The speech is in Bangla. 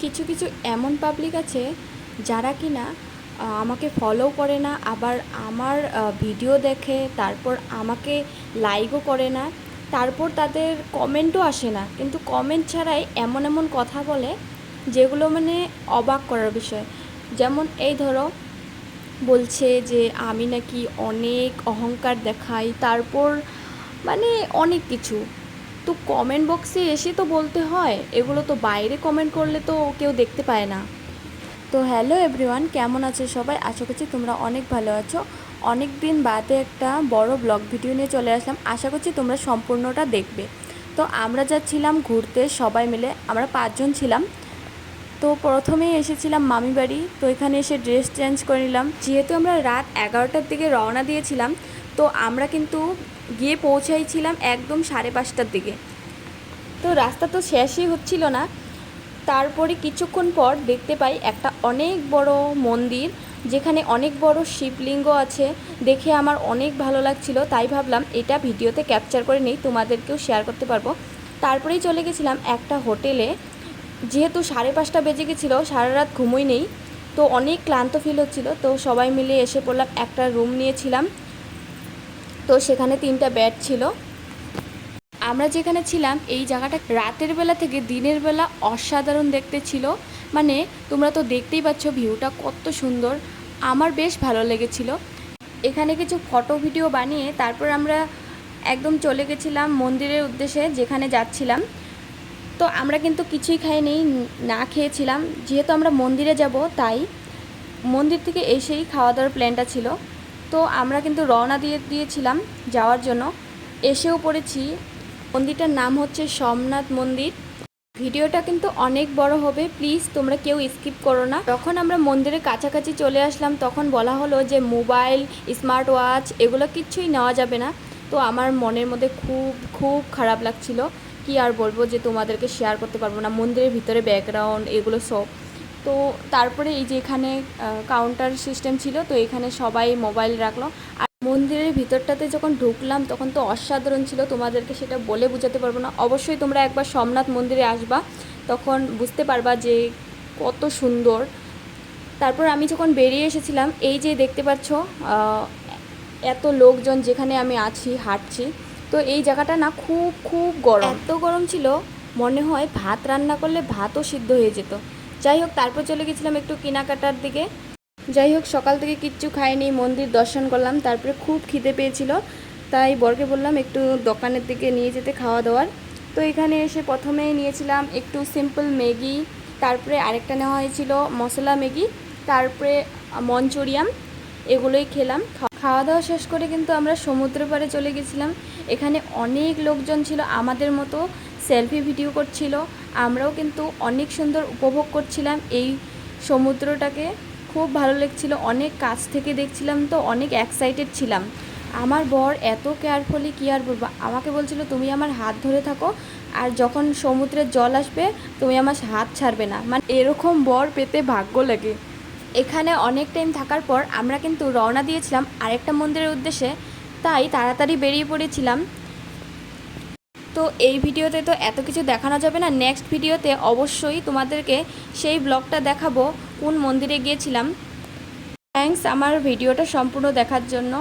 কিছু কিছু এমন পাবলিক আছে যারা কিনা আমাকে ফলো করে না, আবার আমার ভিডিও দেখে তারপর আমাকে লাইকও করে না, তারপর তাদের কমেন্টও আসে না, কিন্তু কমেন্ট ছাড়াই এমন এমন কথা বলে যেগুলো মানে অবাক করার বিষয়। যেমন এই ধরো, বলছে যে আমি নাকি অনেক অহংকার দেখাই, তারপর মানে অনেক কিছু। তো কমেন্ট বক্সে এসে তো বলতে হয়, এগুলো তো বাইরে কমেন্ট করলে তো কেউ দেখতে পায় না। তো হ্যালো এভরিওয়ান, কেমন আছো সবাই? আশা করছি তোমরা অনেক ভালো আছো। অনেক দিন বাদে একটা বড় ব্লগ ভিডিও নিয়ে চলে আসলাম, আশা করছি তোমরা সম্পূর্ণটা দেখবে। তো আমরা যাচ্ছিলাম ঘুরতে সবাই মিলে, আমরা 5 জন ছিলাম। তো প্রথমেই এসেছিলাম মামি বাড়ি, তো এখানে এসে ড্রেস চেঞ্জ করে নিলাম। যেহেতু আমরা রাত 11টার দিকে রওনা দিয়েছিলাম, তো আমরা কিন্তু গিয়ে পৌঁছাইছিলাম একদম 5:30টার দিকে। তো রাস্তা তো শেষই হচ্ছিল না, তারপরে কিছুক্ষণ পর দেখতে পাই একটা অনেক বড় মন্দির, যেখানে অনেক বড় শিবলিঙ্গ আছে। দেখে আমার অনেক ভালো লাগছিল, তাই ভাবলাম এটা ভিডিওতে ক্যাপচার করে নিই, তোমাদেরকেও শেয়ার করতে পারবো। তারপরেই চলে গেছিলাম একটা হোটেলে। যেহেতু 5:30 বেজে গেছিলো, সারা রাত ঘুমোই নেই, তো অনেক ক্লান্ত ফিল হচ্ছিল। তো সবাই মিলে এসে পড়লাম, একটা রুম নিয়েছিলাম। তো সেখানে 3টা বেড ছিল। আমরা যেখানে ছিলাম এই জায়গাটা রাতের বেলা থেকে দিনের বেলা অসাধারণ দেখতে ছিল। মানে তোমরা তো দেখতেই পাচ্ছ ভিউটা কত সুন্দর, আমার বেশ ভালো লেগেছিল। এখানে কিছু ফটো ভিডিও বানিয়ে তারপর আমরা একদম চলে গেছিলাম মন্দিরের উদ্দেশ্যে যেখানে যাচ্ছিলাম। তো আমরা কিন্তু কিছুই খাইনি, না খেয়েছিলাম, যেহেতু আমরা মন্দিরে যাব তাই মন্দির থেকে এসেই খাওয়া দাওয়ার প্ল্যানটা ছিল। তো আমরা কিন্তু রওনা দিয়েছিলাম যাওয়ার জন্য, এসেও পড়েছি। মন্দিরটার নাম হচ্ছে সোমনাথ মন্দির। ভিডিওটা কিন্তু অনেক বড় হবে, প্লিজ তোমরা কেউ স্কিপ করো না। যখন আমরা মন্দিরের কাছাকাছি চলে আসলাম তখন বলা হলো যে মোবাইল, স্মার্ট ওয়াচ এগুলো কিচ্ছুই নেওয়া যাবে না। তো আমার মনের মধ্যে খুব খুব খারাপ লাগছিল, কি আর বলবো যে তোমাদেরকে শেয়ার করতে পারবো না মন্দিরের ভিতরে ব্যাকগ্রাউন্ড এগুলো সব। তো তারপরে এই যে এখানে কাউন্টার সিস্টেম ছিল, তো এখানে সবাই মোবাইল রাখলো। আর মন্দিরের ভিতরটাতে যখন ঢুকলাম তখন তো অসাধারণ ছিল, তোমাদেরকে সেটা বলে বোঝাতে পারবো না। অবশ্যই তোমরা একবার সোমনাথ মন্দিরে আসবা, তখন বুঝতে পারবা যে কত সুন্দর। তারপর আমি যখন বেরিয়ে এসেছিলাম, এই যে দেখতে পাচ্ছ এত লোকজন যেখানে আমি আছি হাঁটছি, তো এই জায়গাটা না খুব খুব গরম, এত গরম ছিল মনে হয় ভাত রান্না করলে ভাতও সিদ্ধ হয়ে যেত। যাই হোক, তারপর চলে গেছিলাম একটু কেনাকাটার দিকে। যাই হোক, সকাল থেকে কিচ্ছু খাইনি, মন্দির দর্শন করলাম, তারপরে খুব খিদে পেয়েছিল, তাই বরকে বললাম একটু দোকানের দিকে নিয়ে যেতে খাওয়া দাওয়ার। তো এখানে এসে প্রথমে নিয়েছিলাম একটু সিম্পল ম্যাগি, তারপরে আরেকটা নেওয়া হয়েছিল মশলা ম্যাগি, তারপরে মঞ্চুরিয়ান, এগুলোই খেলাম। খাওয়া দাওয়া শেষ করে কিন্তু আমরা সমুদ্র পাড়ে চলে গেছিলাম। এখানে অনেক লোকজন ছিল আমাদের মতো, সেলফি ভিডিও করছিল। আমরাও কিন্তু অনেক সুন্দর উপভোগ করছিলাম এই সমুদ্রটাকে, খুব ভালো লাগছিল, অনেক কাছ থেকে দেখছিলাম, তো অনেক এক্সাইটেড ছিলাম। আমার বর এত কেয়ারফুলি, কী আর বলবো, আমাকে বলছিল তুমি আমার হাত ধরে থাকো, আর যখন সমুদ্রের জল আসবে তুমি আমার হাত ছাড়বে না। মানে এরকম বর পেতে ভাগ্য লাগে। এখানে অনেক টাইম থাকার পর আমরা কিন্তু রওনা দিয়েছিলাম আরেকটা মন্দিরের উদ্দেশ্যে, তাই তাড়াতাড়ি বেরিয়ে পড়েছিলাম। তো এই ভিডিওতে তো এত কিছু দেখানো যাবে না, নেক্সট ভিডিওতে অবশ্যই তোমাদেরকে সেই ব্লগটা দেখাবো কোন মন্দিরে গিয়েছিলাম। থ্যাঙ্কস আমার ভিডিওটা সম্পূর্ণ দেখার জন্য।